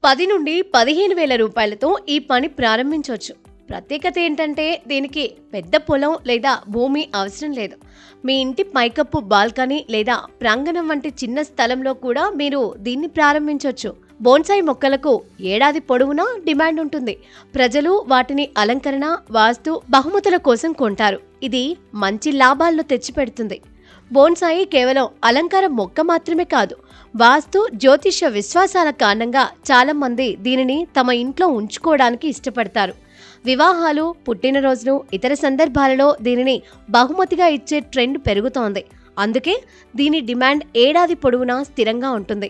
10 నుండి 15,000 రూపాయలతో ఈ పని ప్రారంభించవచ్చు. ప్రత్యేకత ఏంటంటే దీనికి పెద్ద పొలం లేదా భూమి అవసరం లేదు. మీ ఇంటి పైకప్పు, బాల్కనీ లేదా ప్రాంగణం వంటి చిన్న స్థలంలో కూడా మీరు దీన్ని ప్రారంభించవచ్చు. బోన్సాయి మొక్కలకు ఏడాది పొడవునా డిమాండ్ ఉంటుంది. ప్రజలు వాటిని అలంకరణ, వాస్తు, బహుమతుల కోసం కొంటారు. ఇది మంచి లాభాలను తెచ్చిపెడుతుంది. బోన్సాయి కేవలం అలంకార మొక్క మాత్రమే కాదు, వాస్తు, జ్యోతిష్య విశ్వాసాల కారణంగా చాలా మంది దీనిని తమ ఇంట్లో ఉంచుకోవడానికి ఇష్టపడతారు. వివాహాలు, పుట్టినరోజులు, ఇతర సందర్భాలలో దీనిని బహుమతిగా ఇచ్చే ట్రెండ్ పెరుగుతోంది. అందుకే దీని డిమాండ్ ఏడాది పొడవునా స్థిరంగా ఉంటుంది.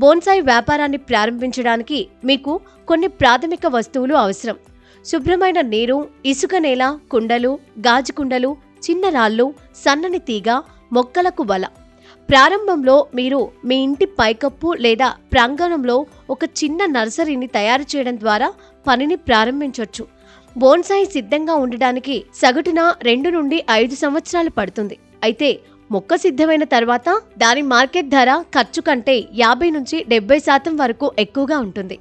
బోన్సాయి వ్యాపారాన్ని ప్రారంభించడానికి మీకు కొన్ని ప్రాథమిక వస్తువులు అవసరం. శుభ్రమైన నీరు, ఇసుక నేల, కుండలు, గాజు కుండలు, చిన్న రాళ్ళు, సన్నని తీగ, మొక్కలకు వల. ప్రారంభంలో మీరు మీ ఇంటి పైకప్పు లేదా ప్రాంగణంలో ఒక చిన్న నర్సరీని తయారు చేయడం ద్వారా పనిని ప్రారంభించవచ్చు. బోన్సాయి సిద్ధంగా ఉండడానికి సగటున 2 నుండి 5 సంవత్సరాలు పడుతుంది. అయితే మొక్క సిద్ధమైన తర్వాత దాని మార్కెట్ ధర ఖర్చు కంటే 50 నుంచి 70% వరకు ఎక్కువగా ఉంటుంది.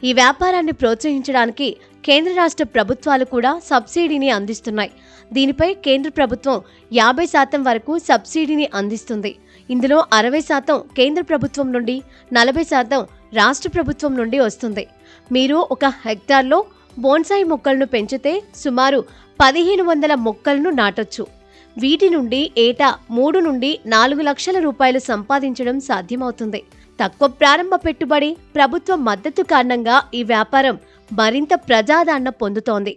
ఈ వ్యాపారాన్ని ప్రోత్సహించడానికి కేంద్ర రాష్ట్ర ప్రభుత్వాలు కూడా సబ్సిడీని అందిస్తున్నాయి. దీనిపై కేంద్ర ప్రభుత్వం 50% వరకు సబ్సిడీని అందిస్తుంది. ఇందులో 60% కేంద్ర ప్రభుత్వం నుండి, 40% రాష్ట్ర ప్రభుత్వం నుండి వస్తుంది. మీరు 1 హెక్టార్లో బోన్సాయి మొక్కలను పెంచితే సుమారు 1500 మొక్కలను నాటొచ్చు. వీటి నుండి ఏటా 3 నుండి 4 లక్షల రూపాయలు సంపాదించడం సాధ్యమవుతుంది. తక్కువ ప్రారంభ పెట్టుబడి, ప్రభుత్వ మద్దతు కారణంగా ఈ వ్యాపారం మరింత ప్రజాదరణ పొందుతోంది.